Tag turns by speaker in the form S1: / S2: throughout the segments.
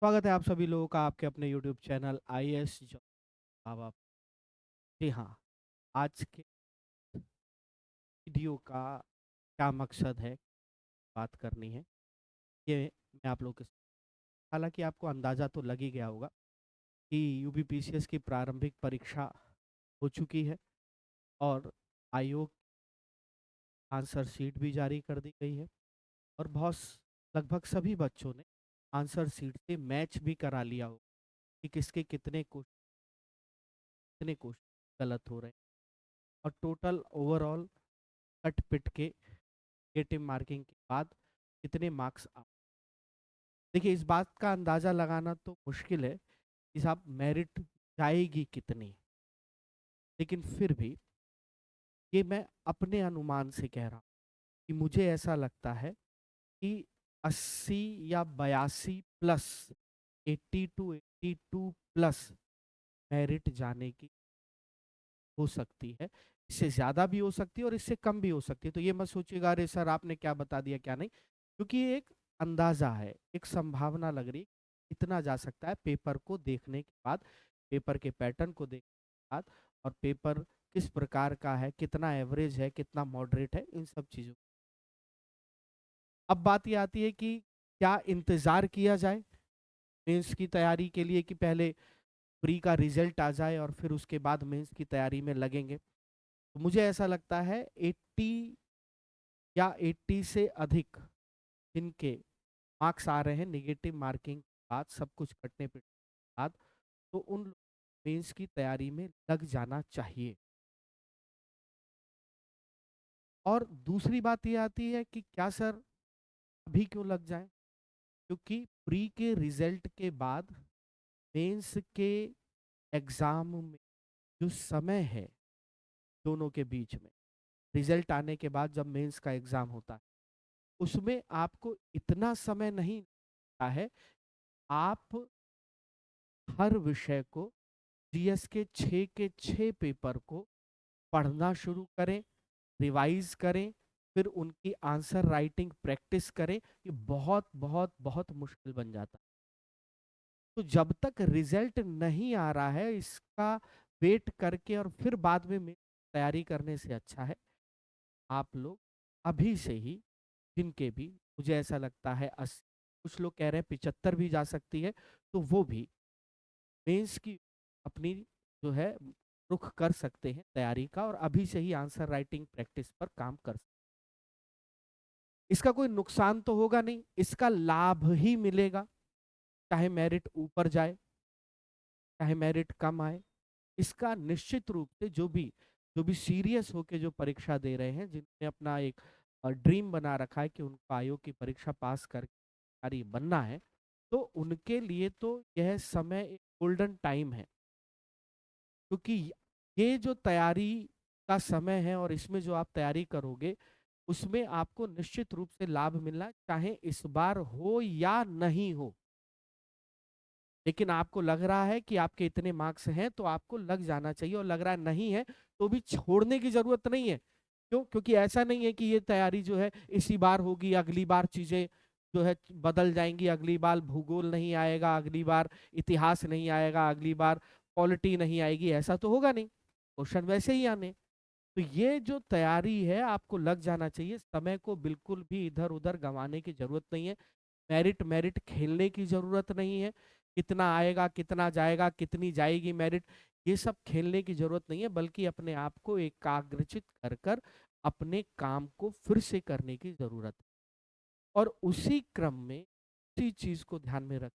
S1: स्वागत है आप सभी लोगों का आपके अपने YouTube चैनल आईएएस जॉब बाबा। जी हाँ, आज के वीडियो का क्या मकसद है, बात करनी है, ये मैं आप लोगों के साथ। हालाँकि आपको अंदाज़ा तो लग ही गया होगा कि यूपीपीसीएस की प्रारंभिक परीक्षा हो चुकी है और आयोग आंसर शीट भी जारी कर दी गई है और लगभग सभी बच्चों ने आंसर शीट से मैच भी करा लिया हो कि किसके कितने क्वेश्चन गलत हो रहे हैं और टोटल ओवरऑल कट पिट के नेगेटिव मार्किंग के बाद कितने मार्क्स आ। देखिए, इस बात का अंदाज़ा लगाना तो मुश्किल है कि साहब मेरिट जाएगी कितनी, लेकिन फिर भी ये मैं अपने अनुमान से कह रहा हूँ कि मुझे ऐसा लगता है कि 80 या 82 प्लस, 80 टू 82 प्लस मेरिट जाने की हो सकती है। इससे ज़्यादा भी हो सकती है और इससे कम भी हो सकती है। तो ये मत सोचिएगा अरे सर आपने क्या बता दिया क्या नहीं, क्योंकि ये एक अंदाज़ा है, एक संभावना लग रही है, इतना जा सकता है पेपर को देखने के बाद, पेपर के पैटर्न को देखने के बाद और पेपर किस प्रकार का है, कितना एवरेज है, कितना मॉडरेट है, इन सब चीज़ों। अब बात ये आती है कि क्या इंतज़ार किया जाए मेंस की तैयारी के लिए कि पहले प्री का रिजल्ट आ जाए और फिर उसके बाद मेंस की तैयारी में लगेंगे। तो मुझे ऐसा लगता है 80 या 80 से अधिक जिनके मार्क्स आ रहे हैं नेगेटिव मार्किंग के बाद, सब कुछ कटने पिटने के बाद, तो उन मेंस की तैयारी में लग जाना चाहिए। और दूसरी बात ये आती है कि क्या सर अभी क्यों लग जाए, क्योंकि प्री के रिजल्ट के बाद मेंस के एग्जाम में जो समय है दोनों के बीच में, रिजल्ट आने के बाद जब मेंस का एग्जाम होता है उसमें आपको इतना समय नहीं मिलता है। आप हर विषय को, जीएस के 6 के 6 पेपर को पढ़ना शुरू करें, रिवाइज करें, फिर उनकी आंसर राइटिंग प्रैक्टिस करें। ये बहुत बहुत बहुत मुश्किल बन जाता है। तो जब तक रिजल्ट नहीं आ रहा है इसका वेट करके और फिर बाद में तैयारी करने से अच्छा है आप लोग अभी से ही, जिनके भी, मुझे ऐसा लगता है 80, कुछ लोग कह रहे हैं 75 भी जा सकती है, तो वो भी मेंस की अपनी जो है रुख कर सकते हैं तैयारी का और अभी से ही आंसर राइटिंग प्रैक्टिस पर काम कर सकते हैं। इसका कोई नुकसान तो होगा नहीं, इसका लाभ ही मिलेगा, चाहे मेरिट ऊपर जाए चाहे मेरिट कम आए। इसका निश्चित रूप से जो भी सीरियस होके जो परीक्षा दे रहे हैं, जिन्होंने अपना एक ड्रीम बना रखा है कि उनको आयोग की परीक्षा पास करके बनना है, तो उनके लिए तो यह समय एक गोल्डन टाइम है, क्योंकि ये जो तैयारी का समय है और इसमें जो आप तैयारी करोगे उसमें आपको निश्चित रूप से लाभ मिलना है, चाहे इस बार हो या नहीं हो। लेकिन आपको लग रहा है कि आपके इतने मार्क्स हैं तो आपको लग जाना चाहिए, और लग रहा है नहीं है तो भी छोड़ने की जरूरत नहीं है। क्यों? क्योंकि ऐसा नहीं है कि ये तैयारी जो है इसी बार होगी, अगली बार चीजें जो है बदल जाएंगी, अगली बार भूगोल नहीं आएगा, अगली बार इतिहास नहीं आएगा, अगली बार पॉलिटी नहीं आएगी, ऐसा तो होगा नहीं, क्वेश्चन वैसे ही आने। तो ये जो तैयारी है आपको लग जाना चाहिए, समय को बिल्कुल भी इधर उधर गंवाने की जरूरत नहीं है, मेरिट मेरिट खेलने की जरूरत नहीं है, कितना आएगा कितना जाएगा कितनी जाएगी मेरिट, ये सब खेलने की जरूरत नहीं है, बल्कि अपने आप को एकाग्रचित कर कर अपने काम को फिर से करने की जरूरत है। और उसी क्रम में उसी चीज को ध्यान में रख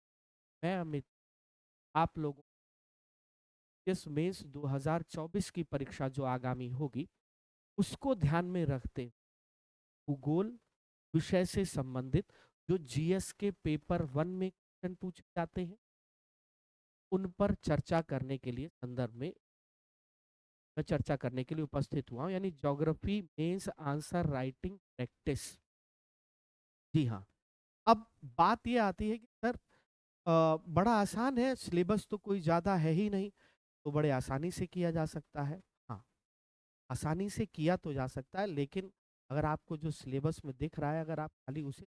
S1: मैं अमित आप लोगों इस मेंस 2024 की परीक्षा जो आगामी होगी उसको ध्यान में रखते भूगोल विषय से संबंधित जो जीएस के पेपर 1 में क्वेश्चन पूछे जाते हैं उन पर चर्चा करने के लिए संदर्भ में मैं चर्चा करने के लिए उपस्थित हुआ हूँ, यानी geography mains answer writing practice. जी हाँ। अब बात ये आती है कि सर बड़ा आसान है, सिलेबस तो कोई ज़्यादा है ही नहीं, तो बड़े आसानी से किया जा सकता है। हाँ, आसानी से किया तो जा सकता है, लेकिन अगर आपको जो सिलेबस में दिख रहा है अगर आप खाली उसे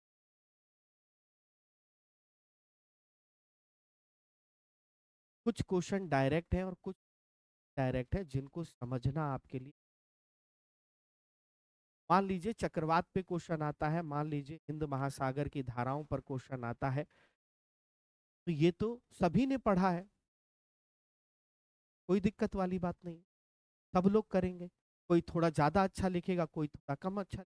S1: कुछ क्वेश्चन डायरेक्ट है और कुछ डायरेक्ट है जिनको समझना आपके लिए। मान लीजिए चक्रवात पे क्वेश्चन आता है, मान लीजिए हिंद महासागर की धाराओं पर क्वेश्चन आता है, तो ये तो सभी ने पढ़ा है, कोई दिक्कत वाली बात नहीं, सब लोग करेंगे। कोई थोड़ा ज्यादा अच्छा लिखेगा, कोई थोड़ा कम अच्छा।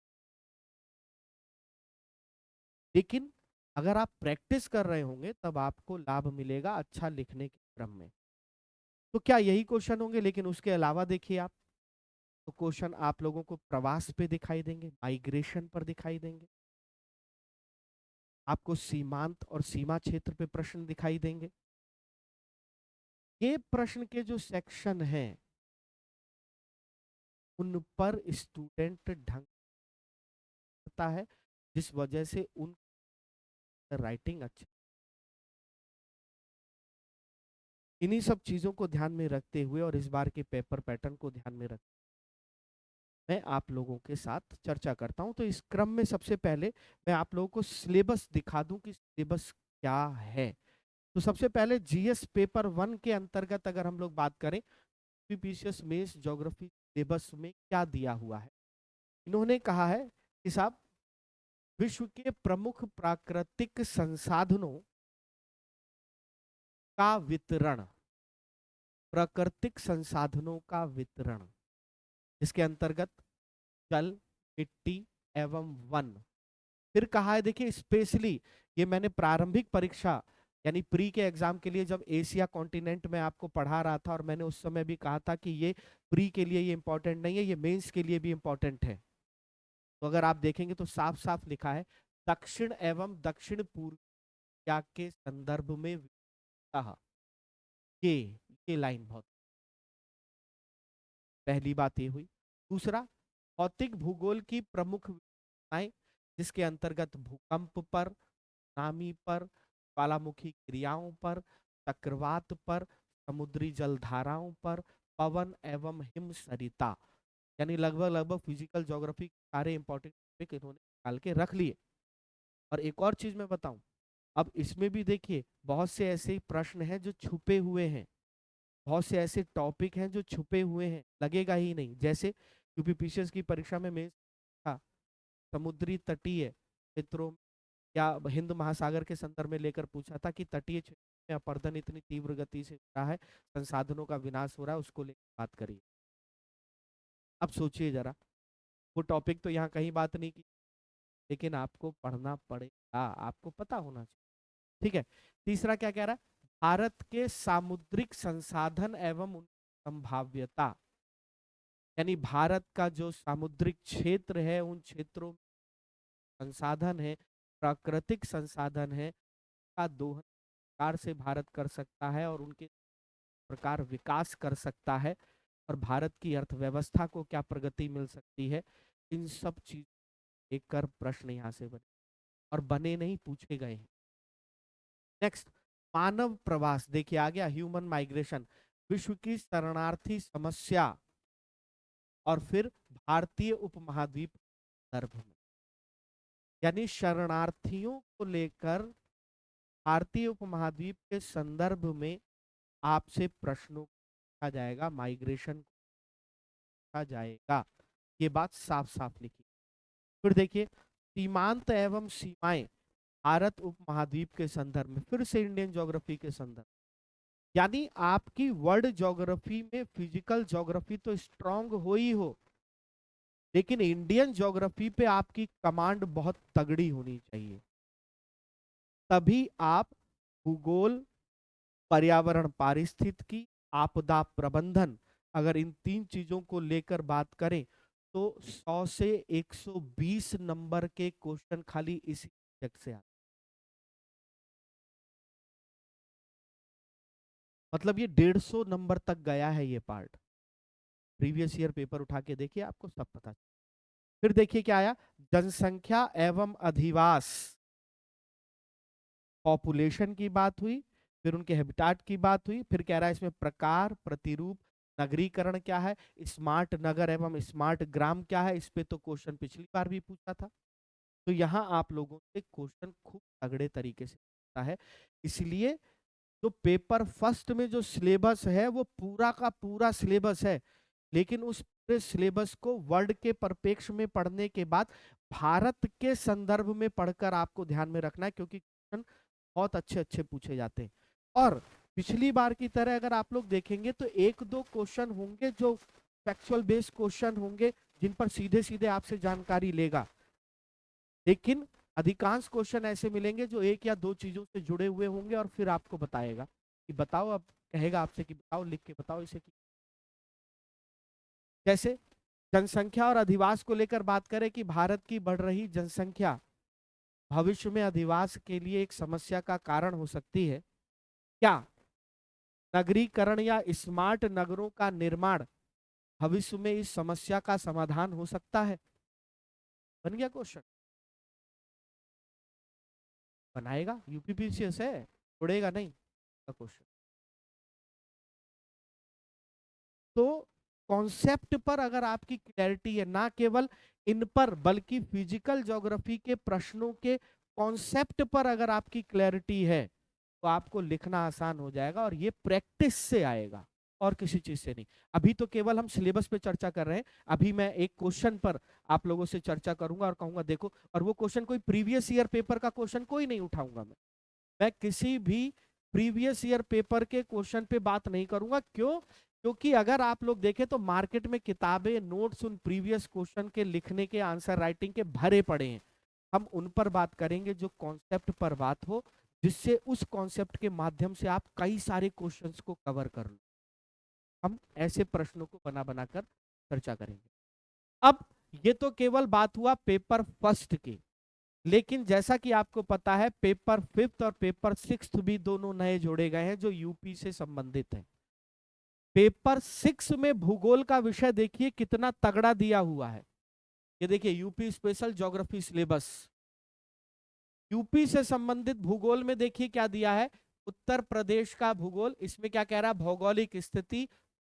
S1: लेकिन अगर आप प्रैक्टिस कर रहे होंगे तब आपको लाभ मिलेगा अच्छा लिखने के क्रम में। तो क्या यही क्वेश्चन होंगे? लेकिन उसके अलावा देखिए आप, तो क्वेश्चन आप लोगों को प्रवास पे दिखाई देंगे, माइग्रेशन पर दिखाई देंगे, आपको सीमांत और सीमा क्षेत्र पे प्रश्न दिखाई देंगे। ये प्रश्न के जो सेक्शन हैं उन पर स्टूडेंट ढंग करता है, जिस वजह से उन राइटिंग अच्छी। इन्हीं सब चीजों को ध्यान में रखते हुए और इस बार के पेपर पैटर्न को ध्यान में रख मैं आप लोगों के साथ चर्चा करता हूं। तो इस क्रम में सबसे पहले मैं आप लोगों को सिलेबस दिखा दूं कि सिलेबस क्या है। तो सबसे पहले जीएस पेपर 1 के अंतर्गत अगर हम लोग बात करें, पीपीसीएस मेंस ज्योग्राफी सिलेबस में क्या दिया हुआ है। इन्होंने कहा है कि साहब, विश्व के प्रमुख प्राकृतिक संसाधनों का वितरण, प्राकृतिक संसाधनों का वितरण, इसके अंतर्गत जल, मिट्टी एवं वन। फिर कहा है, देखिए स्पेशली ये मैंने प्रारंभिक परीक्षा यानी प्री के एग्जाम के लिए जब एशिया कॉन्टिनेंट में आपको पढ़ा रहा था, और मैंने उस समय भी कहा था कि ये प्री के लिए ये इंपॉर्टेंट नहीं है, ये मेंस के लिए भी इंपॉर्टेंट है। तो अगर आप देखेंगे तो साफ साफ लिखा है, दक्षिण एवं दक्षिण पूर्व एशिया के संदर्भ में विविधता। ये लाइन बहुत, पहली बात ये हुई। दूसरा, भौतिक भूगोल की प्रमुख विशेषताएं, जिसके अंतर्गत भूकंप पर, सुनामी पर, ज्वालामुखी क्रियाओं पर, चक्रवात पर, समुद्री जलधाराओं पर, पवन एवं हिम सरिता, यानी लगभग लगभग फिजिकल ज्योग्राफी सारे इंपॉर्टेंट टॉपिक इन्होंने निकाल के रख लिए। और एक और चीज मैं बताऊं, अब इसमें भी देखिए बहुत से ऐसे प्रश्न हैं जो छुपे हुए हैं, बहुत से ऐसे टॉपिक हैं जो छुपे हुए हैं, लगेगा ही नहीं। जैसे यूपीपीसीएस की परीक्षा में मेंस था, समुद्री तटीय क्षेत्रों या हिंद महासागर के संदर्भ में लेकर पूछा था कि तटीय क्षेत्र में अपरदन इतनी तीव्र गति से हो रहा है, संसाधनों का विनाश हो रहा है, उसको लेकर बात करिए। अब सोचिए जरा, वो टॉपिक तो यहाँ कहीं बात नहीं की, लेकिन आपको पढ़ना पड़ेगा, आपको पता होना चाहिए। ठीक है। तीसरा क्या कह रहा है, भारत के सामुद्रिक संसाधन एवं उनकी संभाव्यता, यानी भारत का जो सामुद्रिक क्षेत्र है, उन क्षेत्रों में संसाधन है, प्राकृतिक संसाधन है, का दोहन प्रकार से भारत कर सकता है और उनके प्रकार विकास कर सकता है, और भारत की अर्थव्यवस्था को क्या प्रगति मिल सकती है। इन सब चीज एक कर प्रश्न यहाँ से बने, और बने नहीं, पूछे गए हैं। नेक्स्ट, मानव प्रवास, देखिए आ गया ह्यूमन माइग्रेशन, विश्व की शरणार्थी समस्या, और फिर भारतीय उपमहाद्वीप संदर्भ में, यानी शरणार्थियों को लेकर भारतीय उपमहाद्वीप के संदर्भ में आपसे प्रश्नों पूछा जाएगा, माइग्रेशन पूछा जाएगा। ये बात साफ साफ लिखी। फिर देखिए, सीमांत एवं सीमाएं भारत उपमहाद्वीप के संदर्भ में, फिर से इंडियन ज्योग्राफी के संदर्भ, यानी आपकी वर्ल्ड ज्योग्राफी में फिजिकल ज्योग्राफी तो स्ट्रांग हो ही हो, लेकिन इंडियन ज्योग्राफी पे आपकी कमांड बहुत तगड़ी होनी चाहिए। तभी आप भूगोल, पर्यावरण पारिस्थितिकी, आपदा प्रबंधन, अगर इन तीन चीजों को लेकर बात करें तो 100 से 120 नंबर के क्वेश्चन खाली इसी सब्जेक्ट से आते। मतलब ये 150 नंबर तक गया है ये पार्ट। प्रीवियस ईयर पेपर उठा के देखिए, आपको सब पता। फिर देखिए क्या आया, जनसंख्या एवं अधिवास, पॉपुलेशन की बात हुई, फिर उनके हैबिटाट की बात हुई, फिर कह रहा है इसमें प्रकार, प्रतिरूप, नगरीकरण क्या है, स्मार्ट नगर एवं स्मार्ट ग्राम क्या है, इस पे तो क्वेश्चन पिछली बार भी पूछा था। तो यहाँ आप लोगों से क्वेश्चन खूब तगड़े तरीके से पूछता है। इसलिए तो पेपर फर्स्ट में जो सिलेबस है वो पूरा का पूरा सिलेबस है, लेकिन उस पूरे सिलेबस को वर्ल्ड के परिप्रेक्ष्य में पढ़ने के बाद भारत के संदर्भ में पढ़कर आपको ध्यान में रखना है, क्योंकि क्वेश्चन बहुत अच्छे अच्छे पूछे जाते हैं। और पिछली बार की तरह अगर आप लोग देखेंगे तो एक दो क्वेश्चन होंगे जो फैक्चुअल बेस्ड क्वेश्चन होंगे, जिन पर सीधे सीधे आपसे जानकारी लेगा, लेकिन अधिकांश क्वेश्चन ऐसे मिलेंगे जो एक या दो चीजों से जुड़े हुए होंगे और फिर आपको बताएगा कि बताओ, अब कहेगा आपसे कि बताओ, लिख के बताओ इसे कि जैसे जनसंख्या और अधिवास को लेकर बात करें कि भारत की बढ़ रही जनसंख्या भविष्य में अधिवास के लिए एक समस्या का कारण हो सकती है क्या? नगरीकरण या स्मार्ट नगरों का निर्माण भविष्य में इस समस्या का समाधान हो सकता है? बन गया क्वेश्चन। बनाएगा, यूपीपीसीएस है, छोड़ेगा नहीं क्वेश्चन। तो कॉन्सेप्ट पर अगर आपकी क्लैरिटी है, ना केवल इन पर बल्कि फिजिकल ज्योग्राफी के प्रश्नों के कॉन्सेप्ट पर अगर आपकी क्लैरिटी है, तो आपको लिखना आसान हो जाएगा, और ये प्रैक्टिस से आएगा और किसी चीज से नहीं। अभी तो केवल हम सिलेबस पे चर्चा कर रहे हैं, अभी मैं एक क्वेश्चन पर आप लोगों से चर्चा करूंगा और कहूंगा देखो, और वो क्वेश्चन कोई प्रीवियस ईयर पेपर का क्वेश्चन कोई नहीं उठाऊंगा मैं किसी भी प्रीवियस ईयर पेपर के क्वेश्चन पे बात नहीं करूंगा। क्यों? क्योंकि अगर आप लोग देखें तो मार्केट में किताबें, नोट्स उन प्रीवियस क्वेश्चन के लिखने के, आंसर राइटिंग के भरे पड़े हैं। हम उन पर बात करेंगे जो कॉन्सेप्ट पर बात हो, जिससे उस कॉन्सेप्ट के माध्यम से आप कई सारे क्वेश्चंस को कवर कर लो। हम ऐसे प्रश्नों को बना बनाकर चर्चा करेंगे। अब ये तो केवल बात हुआ पेपर फर्स्ट की, लेकिन जैसा कि आपको पता है पेपर फिफ्थ और पेपर सिक्स्थ भी दोनों नए जोड़े गए हैं जो यूपी से संबंधित हैं। पेपर सिक्स में भूगोल का विषय देखिए कितना तगड़ा दिया हुआ है। ये देखिए, UP special geography syllabus, UP से संबंधित भूगोल में देखिए क्या दिया है। उत्तर प्रदेश का भूगोल, इसमें क्या कह रहा है? भौगोलिक स्थिति,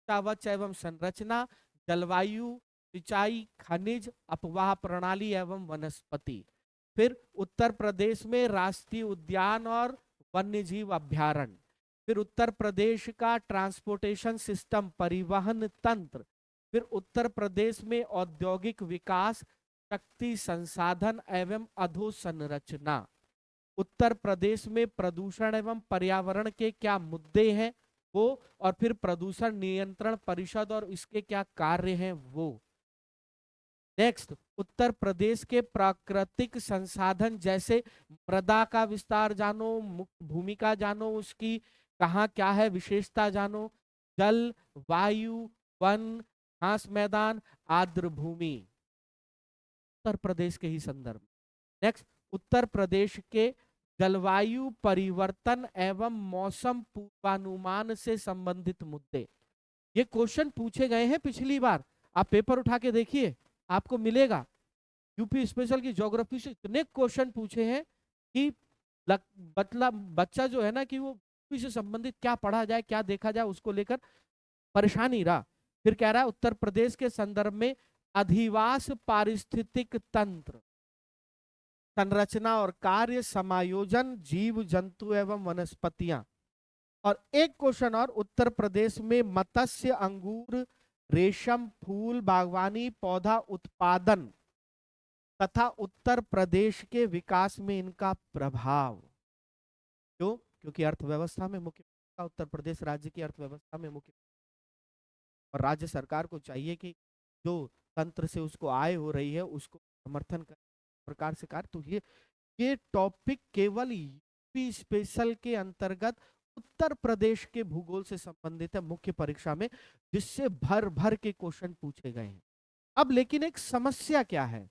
S1: कवच एवं संरचना, जलवायु, सिंचाई, खनिज, अपवाह प्रणाली एवं वनस्पति। फिर उत्तर प्रदेश में राष्ट्रीय उद्यान और वन्यजीव अभ्यारण्य। फिर उत्तर प्रदेश का ट्रांसपोर्टेशन सिस्टम, परिवहन तंत्र। फिर उत्तर प्रदेश में औद्योगिक विकास, शक्ति संसाधन एवं अधोसंरचना। उत्तर प्रदेश में प्रदूषण एवं पर्यावरण के क्या मुद्दे हैं वो, और फिर प्रदूषण नियंत्रण परिषद और इसके क्या कार्य हैं वो। नेक्स्ट, उत्तर प्रदेश के प्राकृतिक संसाधन जैसे मृदा का विस्तार जानो, मुक्त भूमि का जानो, उसकी कहाँ क्या है विशेषता जानो, जल, वायु, वन, घास मैदान, आर्द्र भूमि, उत्तर प्रदेश के ही संदर्भ। नेक्स्ट, उत्तर प्रदेश के जलवायु परिवर्तन एवं मौसम पूर्वानुमान से संबंधित मुद्दे। ये क्वेश्चन पूछे गए हैं पिछली बार, आप पेपर उठा के देखिए आपको मिलेगा। यूपी स्पेशल की ज्योग्राफी से इतने क्वेश्चन पूछे हैं कि बच्चा जो है ना कि वो यूपी से संबंधित क्या पढ़ा जाए, क्या देखा जाए, उसको लेकर परेशान ही रहा। फिर कह रहा है उत्तर प्रदेश के संदर्भ में अधिवास पारिस्थितिक तंत्र, संरचना और कार्य, समायोजन, जीव जंतु एवं वनस्पतियां। और एक क्वेश्चन और, उत्तर प्रदेश में मत्स्य, अंगूर, रेशम, फूल, बागवानी, पौधा उत्पादन तथा उत्तर प्रदेश के विकास में इनका प्रभाव। क्यों? क्योंकि अर्थव्यवस्था में मुख्य भूमिका उत्तर प्रदेश राज्य की अर्थव्यवस्था में मुख्य, और राज्य सरकार को चाहिए कि जो तंत्र से उसको आय हो रही है उसको समर्थन कर प्रकार से कार्य। तो ये टॉपिक केवल यूपी स्पेशल के अंतर्गत उत्तर प्रदेश के भूगोल से संबंधित है मुख्य परीक्षा में, जिससे भर भर के क्वेश्चन पूछे गए हैं। अब लेकिन एक समस्या क्या है?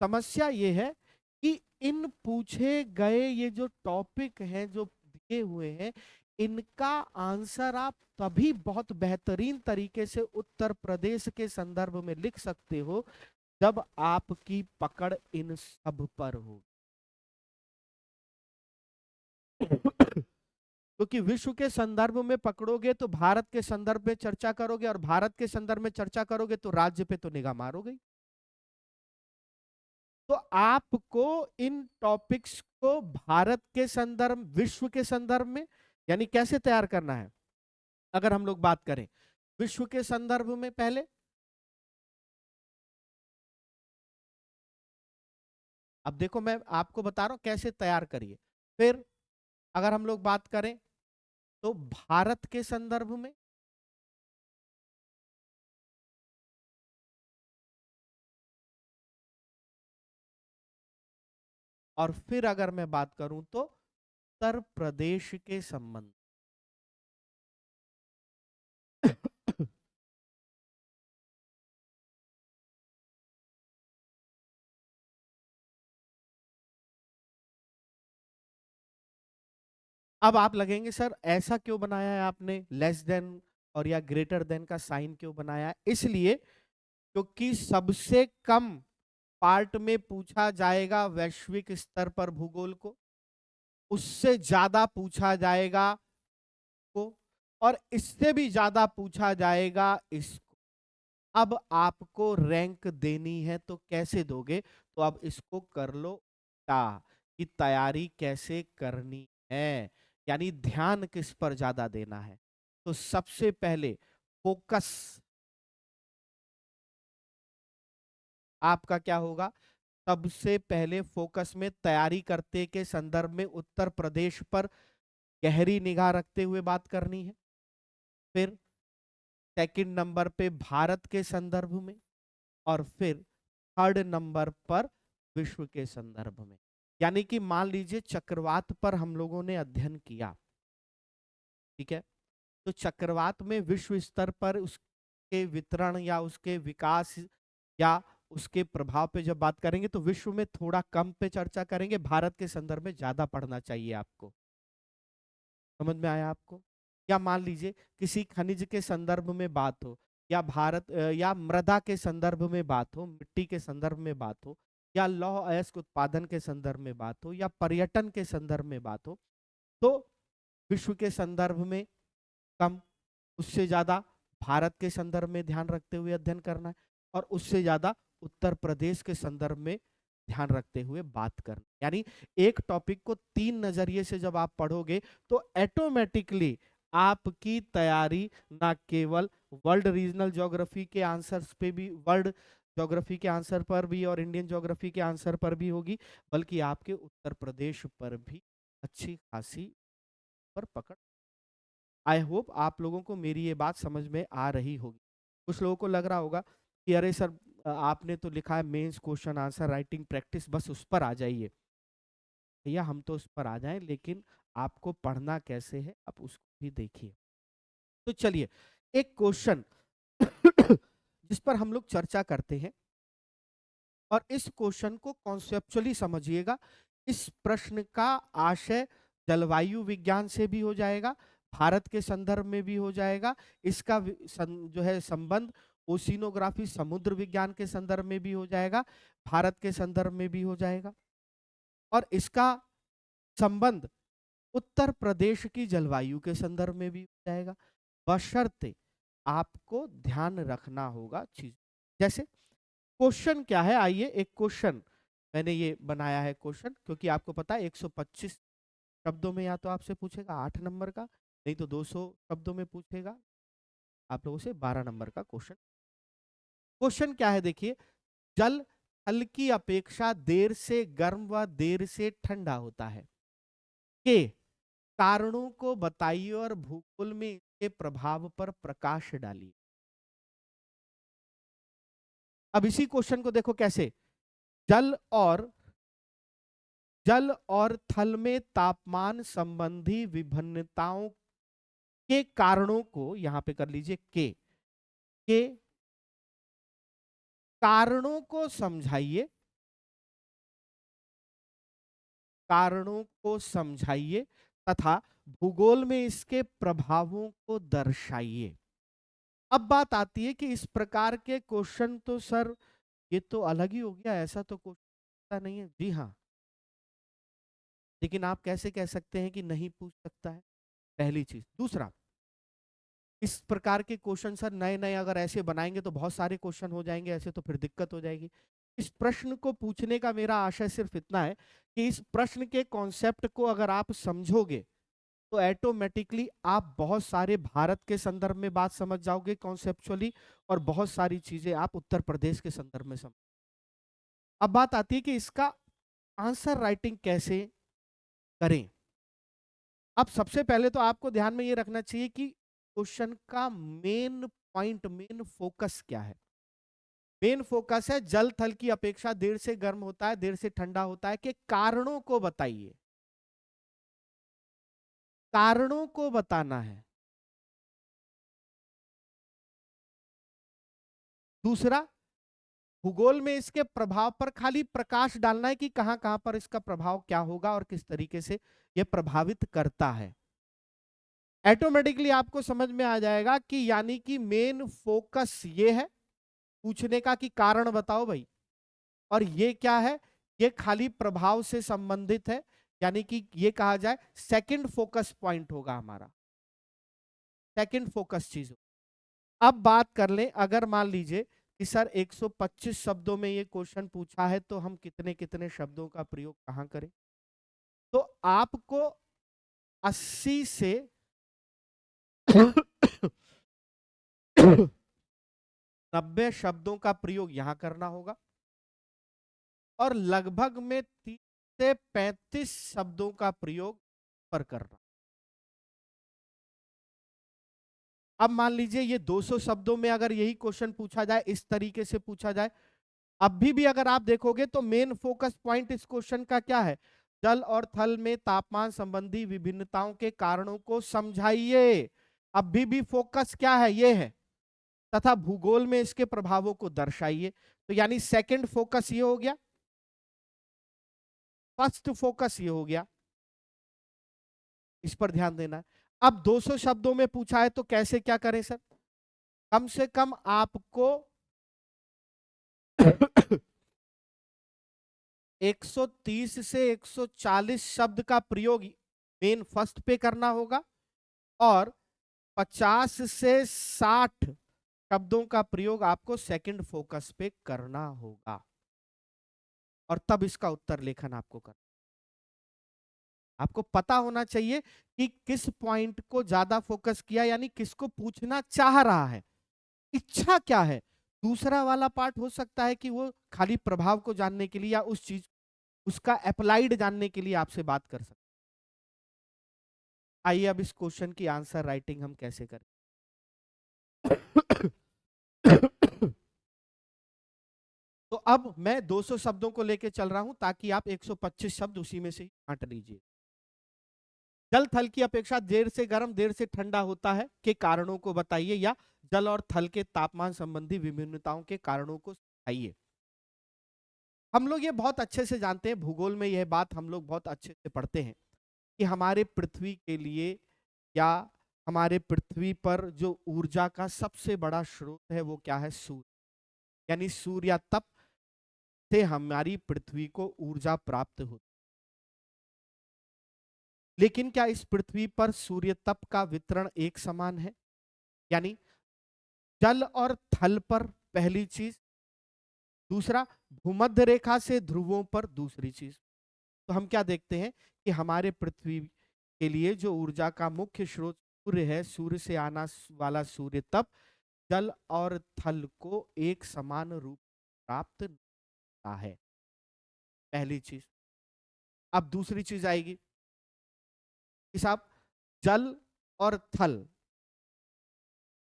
S1: समस्या ये है कि इन पूछे गए ये जो टॉपिक हैं जो दिए हुए हैं, इनका आंसर आप तभी बहुत बेहतरीन तरीके से उत्तर प्रदेश के संदर्भ में लिख सकते हो जब आपकी पकड़ इन सब पर हो। क्योंकि विश्व के संदर्भ में पकड़ोगे तो भारत के संदर्भ में चर्चा करोगे, और भारत के संदर्भ में चर्चा करोगे तो राज्य पे तो निगाह मारोगे। तो आपको इन टॉपिक्स को भारत के संदर्भ, विश्व के संदर्भ में, यानी कैसे तैयार करना है। अगर हम लोग बात करें विश्व के संदर्भ में, पहले अब देखो मैं आपको बता रहा हूं कैसे तैयार करिए। फिर अगर हम लोग बात करें तो भारत के संदर्भ में, और फिर अगर मैं बात करूं तो उत्तर प्रदेश के संबंध। अब आप लगेंगे सर ऐसा क्यों बनाया है आपने, लेस देन और या ग्रेटर देन का साइन क्यों बनाया है। इसलिए क्योंकि सबसे कम पार्ट में पूछा जाएगा वैश्विक स्तर पर भूगोल को, उससे ज्यादा पूछा जाएगा को, और इससे भी ज्यादा पूछा जाएगा इसको। अब आपको रैंक देनी है तो कैसे दोगे, तो अब इसको कर लो टा कि तैयारी कैसे करनी है, यानी ध्यान किस पर ज्यादा देना है। तो सबसे पहले फोकस आपका क्या होगा, सबसे पहले फोकस में तैयारी करते के संदर्भ में उत्तर प्रदेश पर गहरी निगाह रखते हुए बात करनी है। फिर सेकंड नंबर पे भारत के संदर्भ में, और फिर थर्ड नंबर पर विश्व के संदर्भ में। यानी कि मान लीजिए चक्रवात पर हम लोगों ने अध्ययन किया, ठीक है, तो चक्रवात में विश्व स्तर पर उसके वितरण या उसके विकास या उसके प्रभाव पे जब बात करेंगे तो विश्व में थोड़ा कम पे चर्चा करेंगे, भारत के संदर्भ में ज्यादा पढ़ना चाहिए आपको। समझ में आया आपको। या मान लीजिए किसी खनिज के संदर्भ में बात हो, या या मृदा के संदर्भ में बात हो, मिट्टी के संदर्भ में बात हो, या लौह अयस्क उत्पादन के संदर्भ में बात हो, या पर्यटन के संदर्भ में बात हो, तो विश्व के संदर्भ में कम, उससे ज्यादा भारत के संदर्भ में ध्यान रखते हुए अध्ययन करना है, और उससे ज्यादा उत्तर प्रदेश के संदर्भ में ध्यान रखते हुए बात करना। यानी एक टॉपिक को तीन नजरिए से जब आप पढ़ोगे तो ऑटोमेटिकली आपकी तैयारी ना केवल वर्ल्ड रीजनल ज्योग्राफी के आंसर्स पे भी, वर्ल्ड ज्योग्राफी के आंसर पर भी और इंडियन ज्योग्राफी के आंसर पर भी होगी, बल्कि आपके उत्तर प्रदेश पर भी अच्छी खासी पर पकड़। आई होप आप लोगों को मेरी ये बात समझ में आ रही होगी। कुछ लोगों को लग रहा होगा कि अरे सर आपने तो लिखा है mains question answer writing practice, बस उस पर आ जाइए। भैया हम तो उस पर आ जाएं, लेकिन आपको पढ़ना कैसे है आप उसको भी देखिए। तो चलिए एक क्वेश्चन जिस पर हम लोग चर्चा करते हैं, और इस क्वेश्चन को कॉन्सेप्चुअली समझिएगा। इस प्रश्न का आशय जलवायु विज्ञान से भी हो जाएगा, भारत के संदर्भ में भी हो जाएगा, इसका जो है संबंध ओशिनोग्राफी समुद्र विज्ञान के संदर्भ में भी हो जाएगा, भारत के संदर्भ में भी हो जाएगा, और इसका संबंध उत्तर प्रदेश की जलवायु के संदर्भ में भी हो जाएगा। बशर्ते आपको ध्यान रखना होगा चीज, जैसे क्वेश्चन क्या है, आइए एक क्वेश्चन मैंने ये बनाया है क्वेश्चन, क्योंकि आपको पता है 125 शब्दों में या तो आपसे पूछेगा 8 नंबर का, नहीं तो 200 शब्दों में पूछेगा आप लोगों से 12 नंबर का क्वेश्चन। क्वेश्चन क्या है देखिए, जल थल की अपेक्षा देर से गर्म व देर से ठंडा होता है, के कारणों को बताइए और भूगोल में इसके प्रभाव पर प्रकाश डालिए। अब इसी क्वेश्चन को देखो कैसे, जल और जल और थल में तापमान संबंधी विभिन्नताओं के कारणों को यहां पे कर लीजिए, के कारणों को समझाइए, कारणों को समझाइए तथा भूगोल में इसके प्रभावों को दर्शाइए। अब बात आती है कि इस प्रकार के क्वेश्चन तो सर ये तो अलग ही हो गया, ऐसा तो क्वेश्चन नहीं है। जी हाँ, लेकिन आप कैसे कह सकते हैं कि नहीं पूछ सकता है, पहली चीज। दूसरा, इस प्रकार के क्वेश्चन सर नए नए अगर ऐसे बनाएंगे तो बहुत सारे क्वेश्चन हो जाएंगे, ऐसे तो फिर दिक्कत हो जाएगी। इस प्रश्न को पूछने का मेरा आशय सिर्फ इतना है कि इस प्रश्न के कॉन्सेप्ट को अगर आप समझोगे तो ऑटोमेटिकली आप बहुत सारे भारत के संदर्भ में बात समझ जाओगे कॉन्सेप्चुअली, और बहुत सारी चीजें आप उत्तर प्रदेश के संदर्भ में समझ। अब बात आती है कि इसका आंसर राइटिंग कैसे करें। अब सबसे पहले तो आपको ध्यान में ये रखना चाहिए कि क्वेश्चन का मेन पॉइंट, मेन फोकस क्या है। मेन फोकस है जल थल की अपेक्षा देर से गर्म होता है, देर से ठंडा होता है के कारणों को बताइए, कारणों को बताना है। दूसरा, भूगोल में इसके प्रभाव पर खाली प्रकाश डालना है कि कहां कहां पर इसका प्रभाव क्या होगा और किस तरीके से यह प्रभावित करता है। ऑटोमेटिकली आपको समझ में आ जाएगा कि यानी कि मेन फोकस ये है पूछने का कि कारण बताओ भाई, और ये क्या है, ये खाली प्रभाव से संबंधित है, यानी कि ये कहा जाए सेकंड फोकस पॉइंट होगा हमारा, सेकंड फोकस चीज। अब बात कर लें, अगर मान लीजिए कि सर 125 शब्दों में ये क्वेश्चन पूछा है तो हम कितने कितने शब्दों का प्रयोग कहां करें, तो आपको 80 से 90 शब्दों का प्रयोग यहां करना होगा और लगभग में 30 से 35 शब्दों का प्रयोग पर करना। अब मान लीजिए ये 200 शब्दों में अगर यही क्वेश्चन पूछा जाए, इस तरीके से पूछा जाए, अभी भी अगर आप देखोगे तो मेन फोकस पॉइंट इस क्वेश्चन का क्या है, जल और थल में तापमान संबंधी विभिन्नताओं के कारणों को समझाइए। अभी भी फोकस क्या है, ये है, तथा भूगोल में इसके प्रभावों को दर्शाइए। तो यानी सेकंड फोकस ये हो गया, फर्स्ट फोकस ये हो गया, इस पर ध्यान देना है। अब 200 शब्दों में पूछा है तो कैसे क्या करें सर, कम से कम आपको 130 से 140 शब्द का प्रयोग मेन फर्स्ट पे करना होगा और 50 से 60 शब्दों का प्रयोग आपको सेकंड फोकस पे करना होगा, और तब इसका उत्तर लेखन आपको करना। आपको पता होना चाहिए कि किस पॉइंट को ज्यादा फोकस किया, यानी किसको पूछना चाह रहा है, इच्छा क्या है। दूसरा वाला पार्ट हो सकता है कि वो खाली प्रभाव को जानने के लिए या उस चीज उसका अप्लाइड जानने के लिए आपसे बात कर सकते। आइए अब इस क्वेश्चन की आंसर राइटिंग हम कैसे करें। तो अब मैं 200 शब्दों को लेकर चल रहा हूं ताकि आप 125 शब्द उसी में से हट लीजिए। जल थल की अपेक्षा देर से गर्म देर से ठंडा होता है के कारणों को बताइए, या जल और थल के तापमान संबंधी विभिन्नताओं के कारणों को समझाइए। हम लोग ये बहुत अच्छे से जानते हैं, भूगोल में यह बात हम लोग बहुत अच्छे से पढ़ते हैं कि हमारे पृथ्वी के लिए या हमारे पृथ्वी पर जो ऊर्जा का सबसे बड़ा स्रोत है वो क्या है, सूर्य। यानी सूर्य तप से हमारी पृथ्वी को ऊर्जा प्राप्त होती। लेकिन क्या इस पृथ्वी पर सूर्य तप का वितरण एक समान है, यानी जल और थल पर पहली चीज, दूसरा भूमध्य रेखा से ध्रुवों पर दूसरी चीज। तो हम क्या देखते हैं कि हमारे पृथ्वी के लिए जो ऊर्जा का मुख्य स्रोत सूर्य है, सूर्य से आना वाला सूर्य तप जल और थल को एक समान रूप प्राप्त होता है, पहली चीज। अब दूसरी चीज आएगी कि साहब जल और थल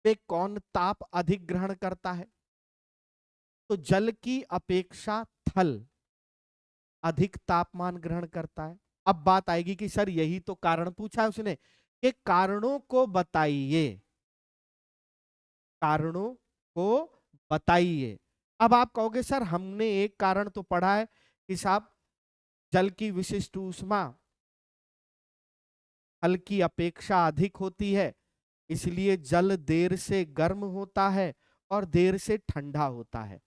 S1: पे कौन ताप अधिक ग्रहण करता है, तो जल की अपेक्षा थल अधिक तापमान ग्रहण करता है। अब बात आएगी कि सर यही तो कारण पूछा है उसने, कि कारणों को बताइए, कारणों को बताइए। अब आप कहोगे सर हमने एक कारण तो पढ़ा है कि साहब जल की विशिष्ट ऊष्मा थल की अपेक्षा अधिक होती है, इसलिए जल देर से गर्म होता है और देर से ठंडा होता है।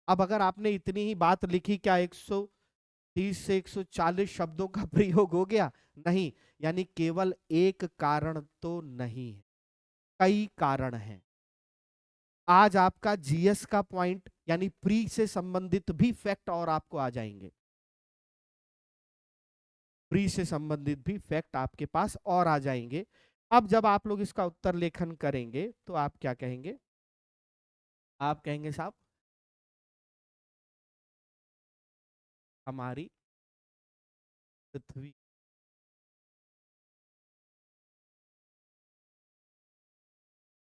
S1: अब अगर आपने इतनी ही बात लिखी, क्या 130 से 140 शब्दों का प्रयोग हो गया? नहीं, यानी केवल एक कारण तो नहीं है, कई कारण हैं। आज आपका जीएस का पॉइंट यानी प्री से संबंधित भी फैक्ट और आपको आ जाएंगे, प्री से संबंधित भी फैक्ट आपके पास और आ जाएंगे। अब जब आप लोग इसका उत्तर लेखन करेंगे तो आप क्या कहेंगे? आप कहेंगे साहब हमारी पृथ्वी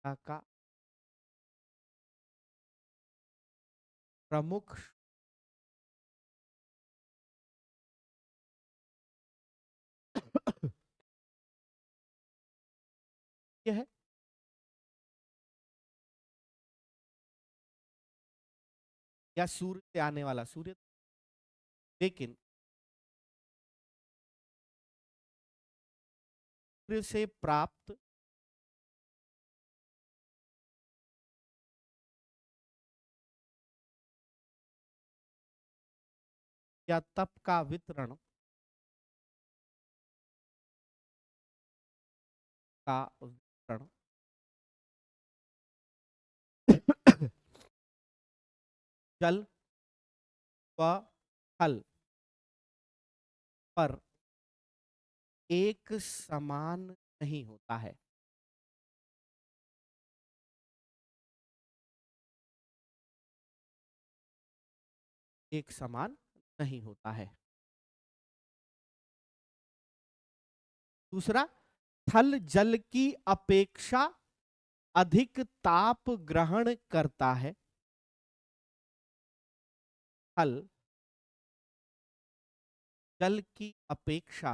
S1: का प्रमुख यह है, या सूर्य से आने वाला सूर्य, लेकिन सूर्य से प्राप्त या तप का वितरण का वितरण जल व थल पर एक समान नहीं होता है। एक समान नहीं होता है। दूसरा, थल जल की अपेक्षा अधिक ताप ग्रहण करता है। थल जल की अपेक्षा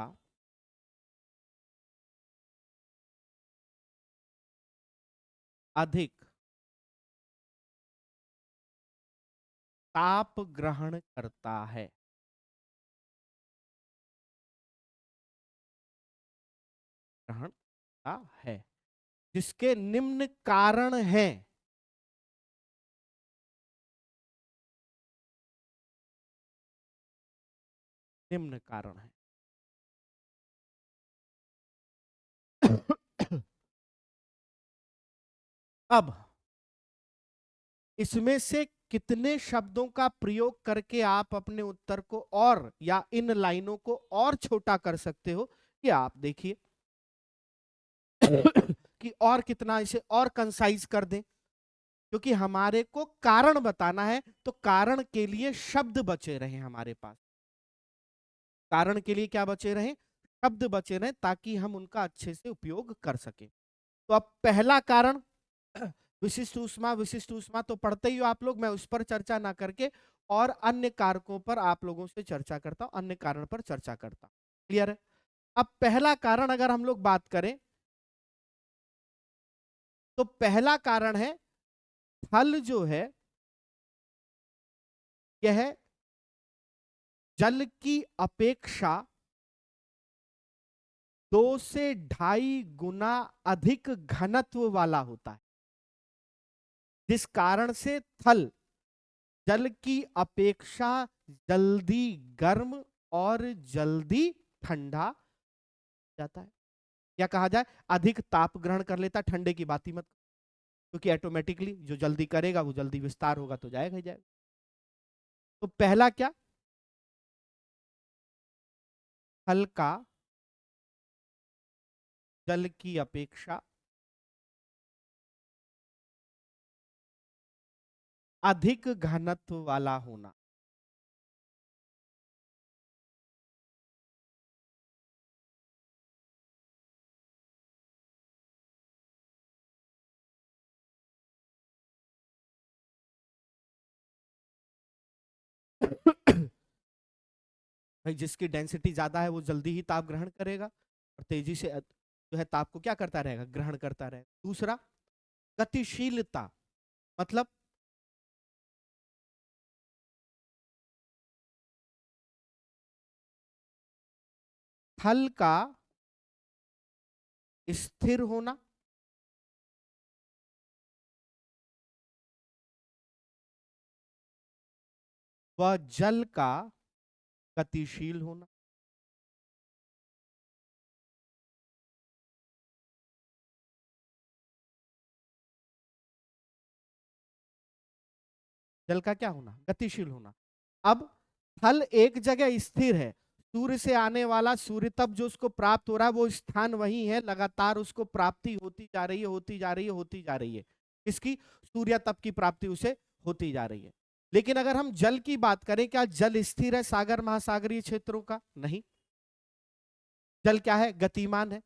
S1: अधिक ताप ग्रहण करता है। ग्रहण करता है, जिसके निम्न कारण हैं। निम्न कारण है। अब इसमें से कितने शब्दों का प्रयोग करके आप अपने उत्तर को और या इन लाइनों को और छोटा कर सकते हो, ये आप देखिए कि और कितना इसे और कंसाइज कर दें, क्योंकि हमारे को कारण बताना है तो कारण के लिए शब्द बचे रहे हमारे पास। कारण के लिए क्या बचे रहे? शब्द बचे रहे, ताकि हम उनका अच्छे से उपयोग कर सके। तो अब पहला कारण विशिष्ट ऊष्मा तो पढ़ते ही हो आप लोग, मैं उस पर चर्चा ना करके और अन्य कारकों पर आप लोगों से चर्चा करता हूं, अन्य कारण पर चर्चा करता हूं। क्लियर है? अब पहला कारण अगर हम लोग बात करें तो पहला कारण है थल जो है यह जल की अपेक्षा 2 से 2.5 गुना अधिक घनत्व वाला होता है, जिस कारण से थल जल की अपेक्षा जल्दी गर्म और जल्दी ठंडा जाता है, या कहा जाए अधिक ताप ग्रहण कर लेता है। ठंडे की बात ही मत, क्योंकि ऑटोमेटिकली जो जल्दी करेगा वो जल्दी विस्तार होगा तो जाएगा ही जाएगा। तो पहला क्या? हल्का जल की अपेक्षा अधिक घनत्व वाला होना। भाई जिसकी डेंसिटी ज्यादा है वो जल्दी ही ताप ग्रहण करेगा और तेजी से जो है ताप को क्या करता रहेगा? ग्रहण करता रहेगा। दूसरा, गतिशीलता, मतलब थल का स्थिर होना व जल का गतिशील होना। जल का क्या होना, गतिशील होना। अब थल एक जगह स्थिर है, सूर्य से आने वाला सूर्य तप जो उसको प्राप्त हो रहा है वो स्थान वही है, लगातार उसको प्राप्ति होती जा रही है, होती जा रही है, होती जा रही है। इसकी सूर्य तप की प्राप्ति उसे होती जा रही है। लेकिन अगर हम जल की बात करें, क्या जल स्थिर है सागर महासागरीय क्षेत्रों का? नहीं, जल क्या है, गतिमान है।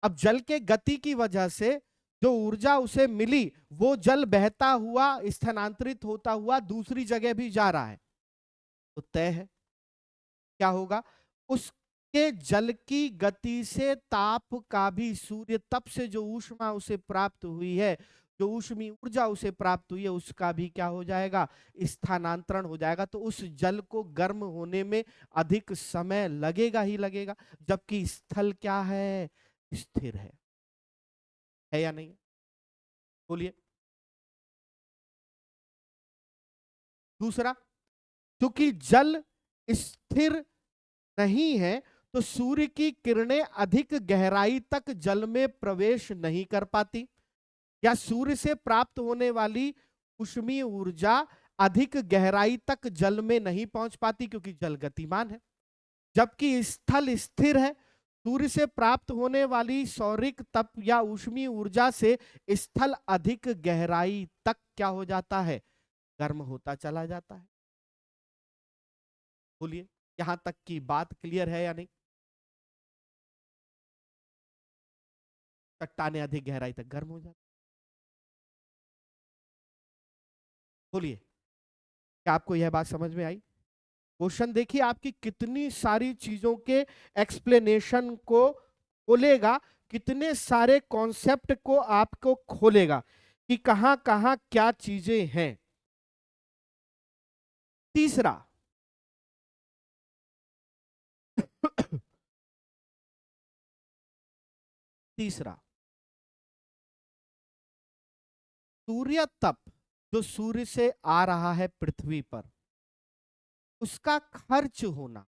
S1: अब जल के गति की वजह से जो ऊर्जा उसे मिली, वो जल बहता हुआ स्थानांतरित होता हुआ दूसरी जगह भी जा रहा है, तो तय है क्या होगा, उसके जल की गति से ताप का भी, सूर्य तप से जो ऊष्मा उसे प्राप्त हुई है, जो ऊष्मी ऊर्जा उसे प्राप्त हुई है, उसका भी क्या हो जाएगा, स्थानांतरण हो जाएगा। तो उस जल को गर्म होने में अधिक समय लगेगा ही लगेगा, जबकि स्थल क्या है, स्थिर है या नहीं? बोलिए। दूसरा, क्योंकि जल स्थिर नहीं है, तो सूर्य की किरणें अधिक गहराई तक जल में प्रवेश नहीं कर पाती, या सूर्य से प्राप्त होने वाली ऊष्मीय ऊर्जा अधिक गहराई तक जल में नहीं पहुंच पाती, क्योंकि जल गतिमान है। जबकि स्थल स्थिर है, सूर्य से प्राप्त होने वाली सौरिक तप या ऊष्मीय ऊर्जा से स्थल अधिक गहराई तक क्या हो जाता है, गर्म होता चला जाता है। बोलिए, यहां तक की बात क्लियर है या नहीं? चट्टाने अधिक गहराई तक गर्म हो जाती, बोलिए, क्या आपको यह बात समझ में आई? क्वेश्चन देखिए आपकी कितनी सारी चीजों के एक्सप्लेनेशन को खोलेगा, कितने सारे कॉन्सेप्ट को आपको खोलेगा कि कहां कहां क्या चीजें हैं। तीसरा, तीसरा, सूर्य तप जो सूर्य से आ रहा है पृथ्वी पर, उसका खर्च होना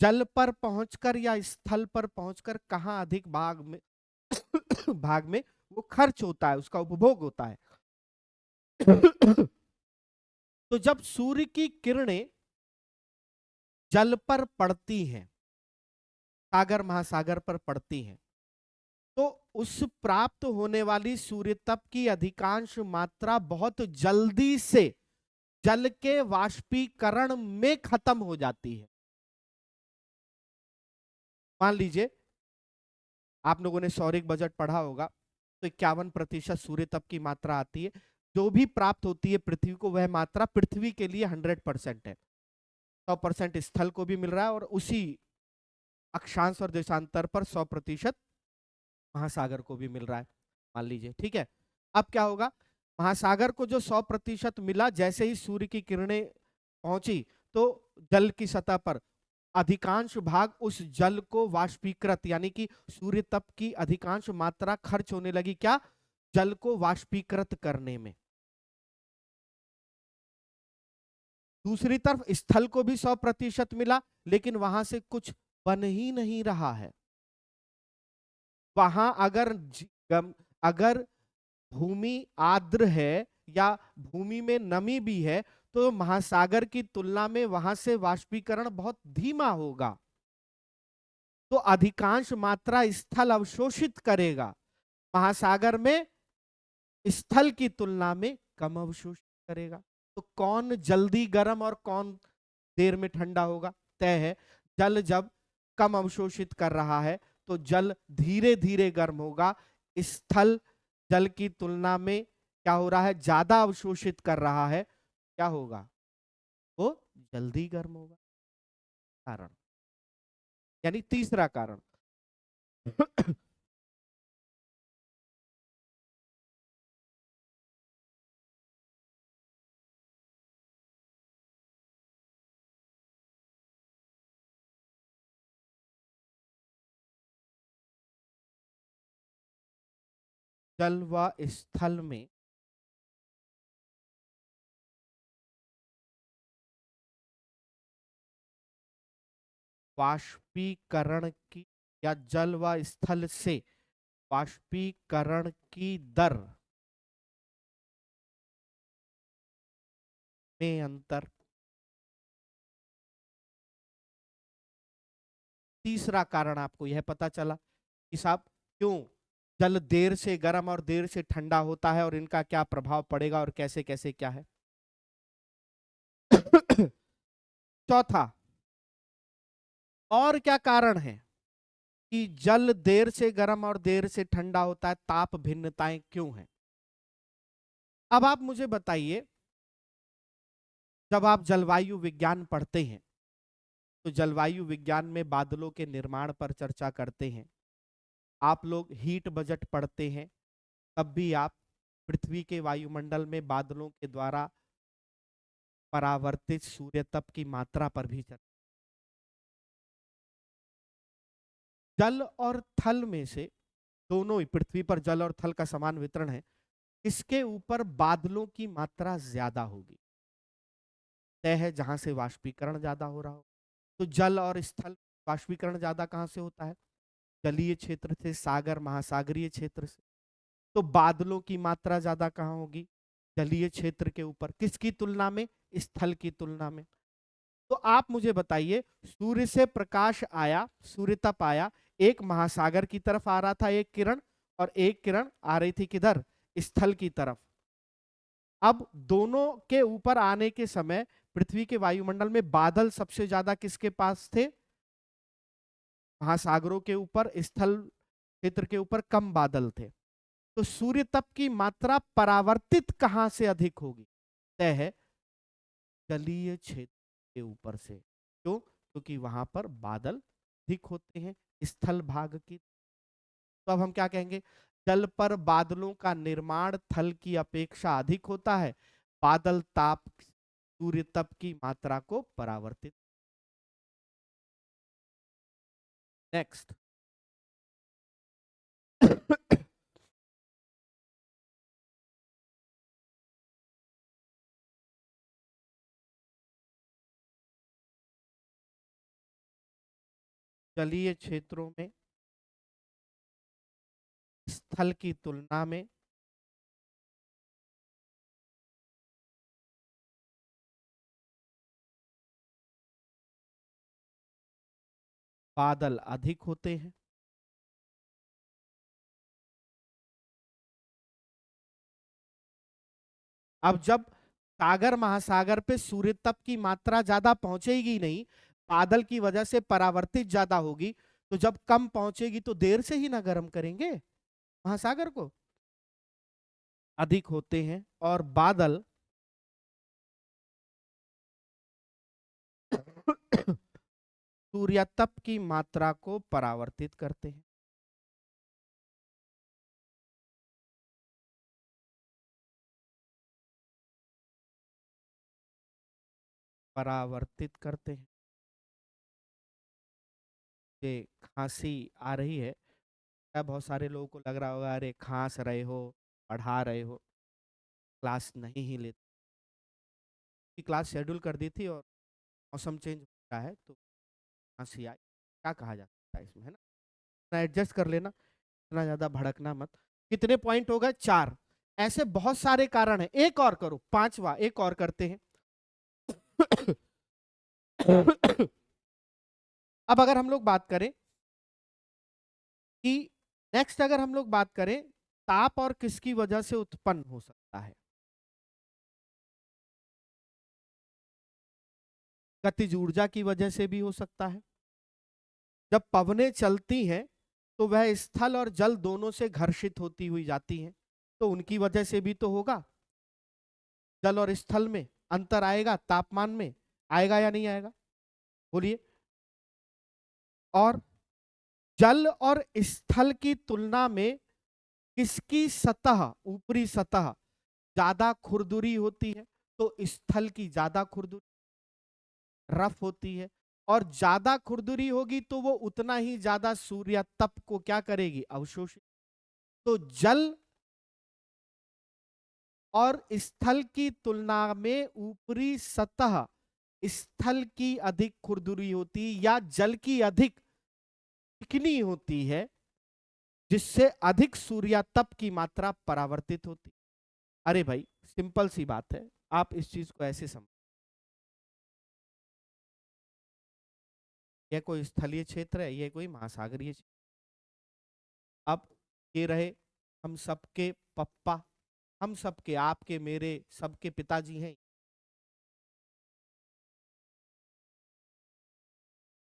S1: जल पर पहुंचकर या स्थल पर पहुंचकर कहां अधिक भाग में भाग में वो खर्च होता है, उसका उपभोग होता है। तो जब सूर्य की किरणें जल पर पड़ती हैं, सागर महासागर पर पड़ती हैं, तो उस प्राप्त होने वाली सूर्य तप की अधिकांश मात्रा बहुत जल्दी से जल के वाष्पीकरण में खत्म हो जाती है। मान लीजिए आप लोगों ने सौरिक बजट पढ़ा होगा, तो 51% सूर्य तप की मात्रा आती है, जो भी प्राप्त होती है पृथ्वी को वह मात्रा पृथ्वी के लिए 100% है। 100% स्थल को भी मिल रहा है, और उसी अक्षांश और देशांतर पर 100% महासागर को भी मिल रहा है, मान लीजिए, ठीक है। अब क्या होगा, महासागर को जो 100% मिला, जैसे ही सूर्य की किरणें पहुंची, तो जल की सतह पर अधिकांश भाग उस जल को वाष्पीकृत, यानी कि सूर्य तप की अधिकांश मात्रा खर्च होने लगी, क्या, जल को वाष्पीकृत करने में। दूसरी तरफ स्थल को भी 100% मिला, लेकिन वहां से कुछ बन ही नहीं रहा है। वहां अगर भूमि आर्द्र है या भूमि में नमी भी है, तो महासागर की तुलना में वहां से वाष्पीकरण बहुत धीमा होगा, तो अधिकांश मात्रा स्थल अवशोषित करेगा, महासागर में स्थल की तुलना में कम अवशोषित करेगा। तो कौन जल्दी गर्म और कौन देर में ठंडा होगा, तय है। जल जब कम अवशोषित कर रहा है, तो जल धीरे धीरे गर्म होगा। स्थल जल की तुलना में क्या हो रहा है, ज्यादा अवशोषित कर रहा है, क्या होगा, वो जल्दी गर्म होगा। कारण, यानी तीसरा कारण। जल व स्थल में वाष्पीकरण की, या जल व स्थल से वाष्पीकरण की दर में अंतर। तीसरा कारण आपको यह पता चला कि साहब क्यों जल देर से गर्म और देर से ठंडा होता है और इनका क्या प्रभाव पड़ेगा और कैसे कैसे क्या है। चौथा, और क्या कारण है कि जल देर से गर्म और देर से ठंडा होता है, ताप भिन्नताएं क्यों हैं। अब आप मुझे बताइए, जब आप जलवायु विज्ञान पढ़ते हैं तो जलवायु विज्ञान में बादलों के निर्माण पर चर्चा करते हैं। आप लोग हीट बजट पढ़ते हैं, तब भी आप पृथ्वी के वायुमंडल में बादलों के द्वारा परावर्तित सूर्य तप की मात्रा पर भी चर्चा। जल और थल में से दोनों ही, पृथ्वी पर जल और थल का समान वितरण है, इसके ऊपर बादलों की मात्रा ज्यादा होगी, तय है जहां से वाष्पीकरण ज्यादा हो रहा हो। तो जल और स्थल वाष्पीकरण ज्यादा कहां से होता है, जलीय क्षेत्र से, सागर महासागरीय क्षेत्र से। तो बादलों की मात्रा ज्यादा कहां होगी, जलीय क्षेत्र के ऊपर, किसकी तुलना में, स्थल की तुलना में। तो आप मुझे बताइए, सूर्य से प्रकाश आया, सूर्य तप आया, एक महासागर की तरफ आ रहा था एक किरण, और एक किरण आ रही थी किधर, स्थल की तरफ। अब दोनों के ऊपर आने के समय पृथ्वी के वायुमंडल में बादल सबसे ज्यादा किसके पास थे, महासागरों के ऊपर, स्थल क्षेत्र के ऊपर कम बादल थे। तो सूर्य तप की मात्रा परावर्तित कहां से अधिक होगी, तय है जलीय क्षेत्र के ऊपर से। क्यों, क्योंकि वहां पर बादल अधिक होते हैं स्थल भाग की। तो अब हम क्या कहेंगे, जल पर बादलों का निर्माण थल की अपेक्षा अधिक होता है, बादल ताप सूर्य तप की मात्रा को परावर्तित। नेक्स्ट, जलीय क्षेत्रों में स्थल की तुलना में बादल अधिक होते हैं। अब जब सागर महासागर पे सूर्य तप की मात्रा ज्यादा पहुंचेगी नहीं, बादल की वजह से परावर्तित ज्यादा होगी, तो जब कम पहुंचेगी तो देर से ही ना गर्म करेंगे महासागर को, अधिक होते हैं। और बादल सूर्य तप की मात्रा को परावर्तित करते हैं। परावर्तित करते हैं। ये खांसी आ रही है, क्या बहुत सारे लोगों को लग रहा होगा अरे खांस रहे हो, पढ़ा रहे हो, क्लास नहीं ही लेते। क्लास शेड्यूल कर दी थी और मौसम चेंज हो रहा है तो खांसी आई, क्या कहा जा सकता है इसमें, है ना, एडजस्ट कर लेना, इतना ज्यादा भड़कना मत। कितने पॉइंट हो गए, 4। ऐसे बहुत सारे कारण हैं, एक और करो, 5वां एक और करते हैं। अब अगर हम लोग बात करें कि नेक्स्ट, अगर हम लोग बात करें ताप और किसकी वजह से उत्पन्न हो सकता है, गतिज ऊर्जा की वजह से भी हो सकता है। जब पवनें चलती हैं तो वह स्थल और जल दोनों से घर्षित होती हुई जाती हैं, तो उनकी वजह से भी तो होगा, जल और स्थल में अंतर आएगा, तापमान में आएगा या नहीं आएगा, बोलिए। और जल और स्थल की तुलना में किसकी सतह, ऊपरी सतह ज्यादा खुरदुरी होती है, तो स्थल की ज्यादा खुरदुरी, रफ होती है। और ज्यादा खुरदुरी होगी तो वो उतना ही ज्यादा सूर्य तप को क्या करेगी, अवशोषित। तो जल और स्थल की तुलना में ऊपरी सतह स्थल की अधिक खुरदुरी होती है या जल की अधिक चिकनी होती है, जिससे अधिक सूर्य तप की मात्रा परावर्तित होती। अरे भाई सिंपल सी बात है, आप इस चीज को ऐसे समझ, यह कोई स्थलीय क्षेत्र है, यह कोई महासागरीय क्षेत्र। अब ये रहे हम सबके पप्पा, हम सबके, आपके मेरे सबके पिताजी हैं,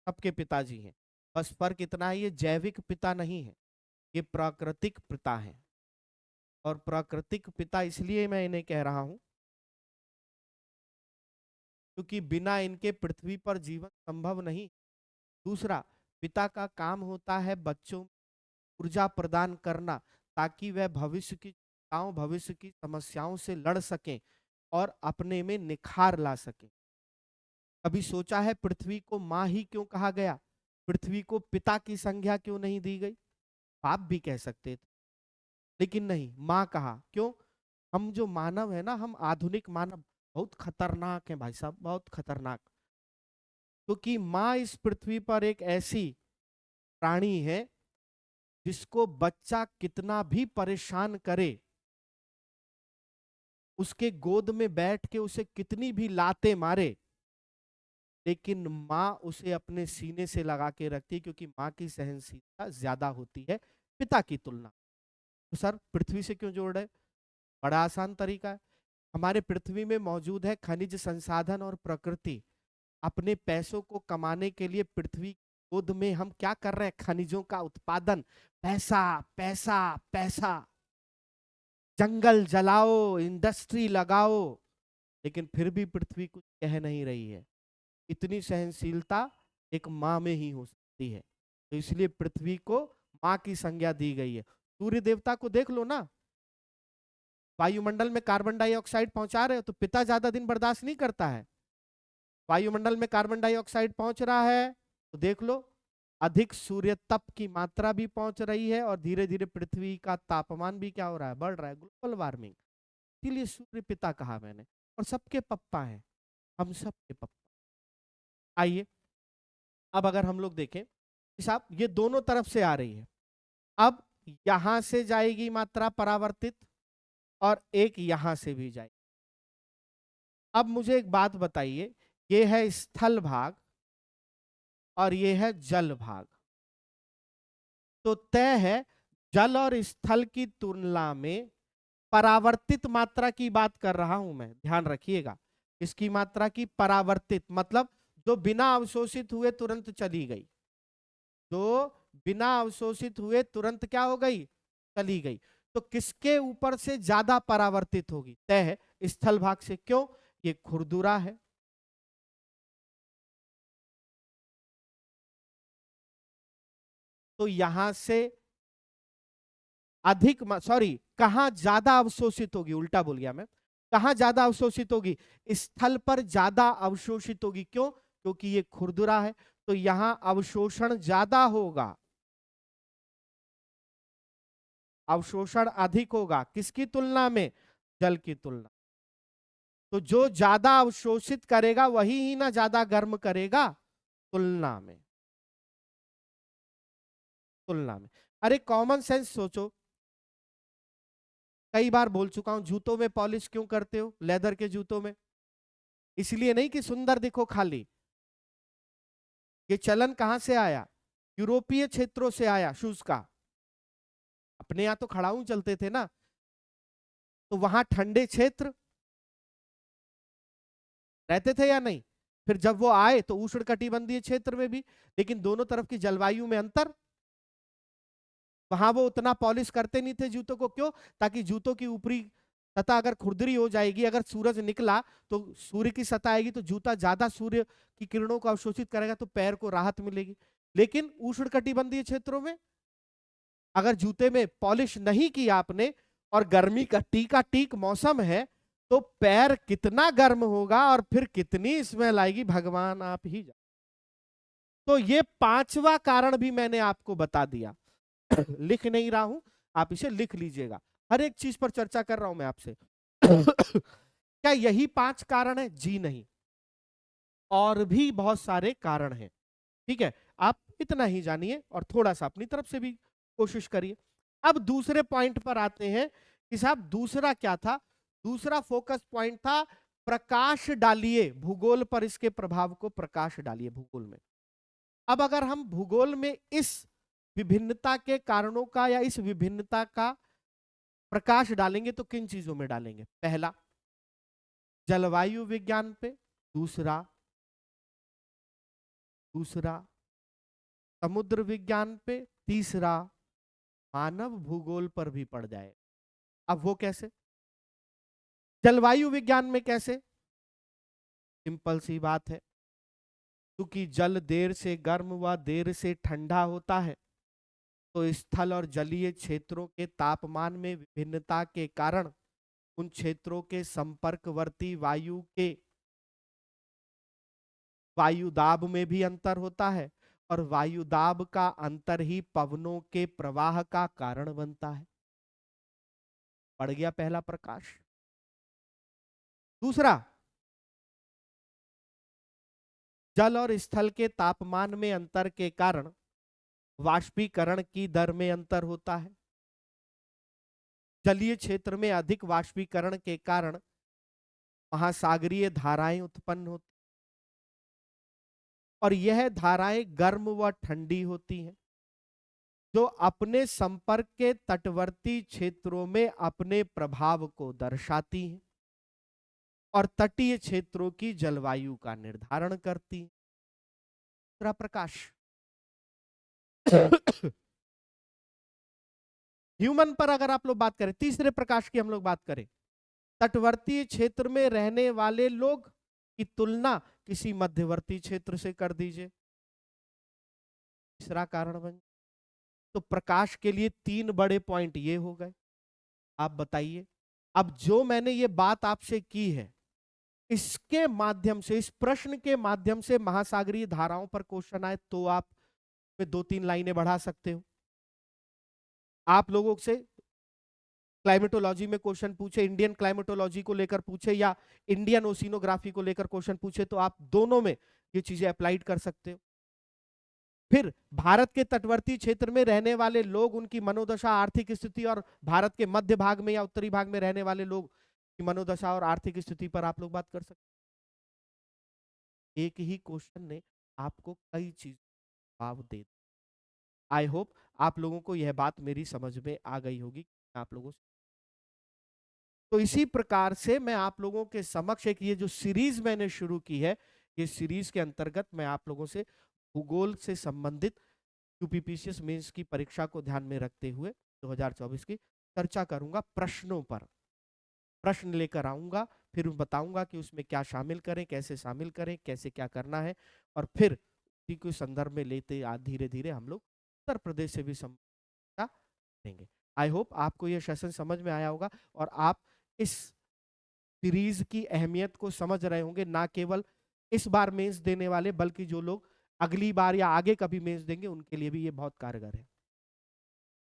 S1: सबके पिताजी हैं। बस फर्क इतना है, ये जैविक पिता नहीं है, ये प्राकृतिक पिता है। और प्राकृतिक पिता इसलिए मैं इन्हें कह रहा हूं क्योंकि बिना इनके पृथ्वी पर जीवन संभव नहीं। दूसरा, पिता का काम होता है बच्चों में ऊर्जा प्रदान करना, ताकि वह भविष्य की चिंताओं, भविष्य की समस्याओं से लड़ सकें और अपने में निखार ला सकें। कभी सोचा है पृथ्वी को माँ ही क्यों कहा गया? पृथ्वी को पिता की संज्ञा क्यों नहीं दी गई? बाप भी कह सकते थे, लेकिन नहीं, माँ कहा। क्यों? हम जो मानव है ना, हम आधुनिक मानव बहुत खतरनाक है भाई साहब, बहुत खतरनाक। क्योंकि माँ इस पृथ्वी पर एक ऐसी प्राणी है जिसको बच्चा कितना भी परेशान करे, उसके गोद में बैठ के उसे कितनी भी लाते मारे, लेकिन माँ उसे अपने सीने से लगा के रखती है, क्योंकि माँ की सहनशीलता ज्यादा होती है पिता की तुलना। तो सर पृथ्वी से क्यों जोड़ रहे? बड़ा आसान तरीका है। हमारे पृथ्वी में मौजूद है खनिज संसाधन और प्रकृति। अपने पैसों को कमाने के लिए पृथ्वी गोद में हम क्या कर रहे हैं? खनिजों का उत्पादन, पैसा पैसा पैसा, जंगल जलाओ, इंडस्ट्री लगाओ, लेकिन फिर भी पृथ्वी कुछ कह नहीं रही है। इतनी सहनशीलता एक माँ में ही हो सकती है। तो इसलिए पृथ्वी को माँ की संज्ञा दी गई है। सूर्य देवता को देख लो ना, वायुमंडल में कार्बन डाइऑक्साइड पहुंचा रहे हो तो पिता ज्यादा दिन बर्दाश्त नहीं करता है। वायुमंडल में कार्बन डाइऑक्साइड पहुंच रहा है तो देख लो अधिक सूर्य तप की मात्रा भी पहुंच रही है, और धीरे धीरे पृथ्वी का तापमान भी क्या हो रहा है? बढ़ रहा है, ग्लोबल वार्मिंग। इसीलिए सूर्य पिता कहा मैंने, और सबके पप्पा हैं, हम सबके पप्पा। आइए अब अगर हम लोग देखें साहब, ये दोनों तरफ से आ रही है। अब यहां से जाएगी मात्रा परावर्तित, और एक यहां से भी जाएगी। अब मुझे एक बात बताइए, ये है स्थल भाग और ये है जल भाग। तो तय है जल और स्थल की तुलना में परावर्तित मात्रा की बात कर रहा हूं मैं, ध्यान रखिएगा। इसकी मात्रा की परावर्तित मतलब जो बिना अवशोषित हुए तुरंत चली गई, जो बिना अवशोषित हुए तुरंत क्या हो गई? चली गई। तो किसके ऊपर से ज्यादा परावर्तित होगी? तय है स्थल भाग से। क्यों? ये खुरदुरा है, तो यहां से अधिक, सॉरी, कहां ज्यादा अवशोषित होगी, उल्टा बोल गया मैं। कहां ज्यादा अवशोषित होगी? स्थल पर ज्यादा अवशोषित होगी। क्यों? क्योंकि ये खुरदुरा है, तो यहां अवशोषण ज्यादा होगा, अवशोषण अधिक होगा। किसकी तुलना में? जल की तुलना। तो जो ज्यादा अवशोषित करेगा वही ही ना ज्यादा गर्म करेगा, तुलना में, तुलना में। अरे कॉमन सेंस सोचो, कई बार बोल चुका हूं, जूतों में पॉलिश क्यों करते हो? लेदर के जूतों में इसलिए नहीं कि सुंदर दिखो खाली। ये चलन कहां से आया? यूरोपीय क्षेत्रों से आया शूज का। अपने यहां तो खड़ाऊ चलते थे ना, तो वहां ठंडे क्षेत्र रहते थे या नहीं? फिर जब वो आए तो उष्णकटिबंधीय क्षेत्र में भी, लेकिन दोनों तरफ की जलवायु में अंतर। वहां वो उतना पॉलिश करते नहीं थे जूतों को। क्यों? ताकि जूतों की ऊपरी सतह अगर खुरदरी हो जाएगी, अगर सूरज निकला तो सूर्य की सतह आएगी, तो जूता ज्यादा सूर्य की किरणों को अवशोषित करेगा, तो पैर को राहत मिलेगी। लेकिन उष्णकटिबंधीय क्षेत्रों में अगर जूते में पॉलिश नहीं की आपने, और गर्मी का टीका टीक मौसम है, तो पैर कितना गर्म होगा और फिर कितनी स्मेल आएगी, भगवान आप ही जान। तो ये पांचवा कारण भी मैंने आपको बता दिया। लिख नहीं रहा हूं, आप इसे लिख लीजिएगा। हर एक चीज पर चर्चा कर रहा हूं मैं आपसे। क्या यही पांच कारण है? जी नहीं, और भी बहुत सारे कारण हैं। ठीक है, आप इतना ही जानिए और थोड़ा सा अपनी तरफ से भी कोशिश करिए। अब दूसरे पॉइंट पर आते हैं कि साहब दूसरा क्या था? दूसरा फोकस पॉइंट था प्रकाश डालिए भूगोल पर, इसके प्रभाव को प्रकाश डालिए भूगोल में। अब अगर हम भूगोल में इस विभिन्नता के कारणों का या इस विभिन्नता का प्रकाश डालेंगे तो किन चीजों में डालेंगे? पहला जलवायु विज्ञान पे, दूसरा दूसरा समुद्र विज्ञान पे, तीसरा मानव भूगोल पर भी पड़ जाए। अब वो कैसे? जलवायु विज्ञान में कैसे? सिंपल सी बात है, क्योंकि जल देर से गर्म व देर से ठंडा होता है, तो स्थल और जलीय क्षेत्रों के तापमान में विभिन्नता के कारण उन क्षेत्रों के संपर्कवर्ती वायु के वायु दाब में भी अंतर होता है, और वायु दाब का अंतर ही पवनों के प्रवाह का कारण बनता है। पड़ गया पहला प्रकाश। दूसरा, जल और स्थल के तापमान में अंतर के कारण वाष्पीकरण की दर में अंतर होता है। जलीय क्षेत्र में अधिक वाष्पीकरण के कारण महासागरीय धाराएं उत्पन्न होती, और यह धाराएं गर्म व ठंडी होती हैं, जो अपने संपर्क के तटवर्ती क्षेत्रों में अपने प्रभाव को दर्शाती हैं और तटीय क्षेत्रों की जलवायु का निर्धारण करती हैं। दूसरा प्रकाश ह्यूमन पर अगर आप लोग बात करें, तीसरे प्रकाश की हम लोग बात करें, तटवर्ती क्षेत्र में रहने वाले लोग की तुलना किसी मध्यवर्ती क्षेत्र से कर दीजिए, तीसरा कारण बन। तो प्रकाश के लिए तीन बड़े पॉइंट ये हो गए। आप बताइए, अब जो मैंने ये बात आपसे की है, इसके माध्यम से, इस प्रश्न के माध्यम से महासागरीय धाराओं पर क्वेश्चन आए तो आप में 2-3 लाइनें बढ़ा सकते हो। आप लोगों से क्लाइमेटोलॉजी में क्वेश्चन पूछे, इंडियन क्लाइमेटोलॉजी को लेकर पूछे या इंडियन ओशिनोग्राफी को लेकर क्वेश्चन पूछे, तो आप दोनों में ये चीजें अप्लाइड कर सकते हो। फिर भारत के तटवर्ती क्षेत्र में रहने वाले लोग, उनकी मनोदशा, आर्थिक स्थिति, और भारत के मध्य भाग में या उत्तरी भाग में रहने वाले लोग की मनोदशा और आर्थिक स्थिति पर आप लोग बात कर सकते। एक ही क्वेश्चन ने आपको कई चीज जवाब दे। आई होप आप लोगों को यह बात मेरी समझ में आ गई होगी। आप लोगों से तो इसी प्रकार से मैं आप लोगों के समक्ष एक ये जो सीरीज मैंने शुरू की है, ये सीरीज के अंतर्गत मैं आप लोगों से भूगोल से संबंधित यूपीपीसीएस मेंस की परीक्षा को ध्यान में रखते हुए 2024 की चर्चा करूंगा। प्रश्नों पर प्रश्न लेकर आऊंगा, फिर बताऊंगा कि उसमें क्या शामिल करें, कैसे शामिल करें, कैसे क्या करना है, और फिर उसी को संदर्भ में लेते धीरे धीरे हम लोग उत्तर प्रदेश से भी समझा देंगे। आई होप आपको यह सेशन समझ में आया होगा और आप इस सीरीज की अहमियत को समझ रहे होंगे, ना केवल इस बार मेंस देने वाले, बल्कि जो लोग अगली बार या आगे कभी मेंस देंगे उनके लिए भी ये बहुत कारगर है।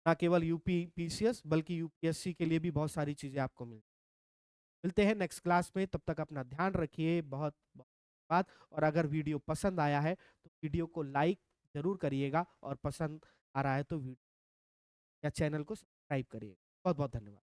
S1: ना केवल यूपीपीसीएस बल्कि यूपीएससी के लिए भी बहुत सारी चीजें आपको मिलते हैं नेक्स्ट क्लास में। तब तक अपना ध्यान रखिए। बहुत बात। और अगर वीडियो पसंद आया है तो वीडियो को लाइक जरूर करिएगा, और पसंद आ रहा है तो वीडियो या चैनल को सब्सक्राइब करिए। बहुत बहुत धन्यवाद।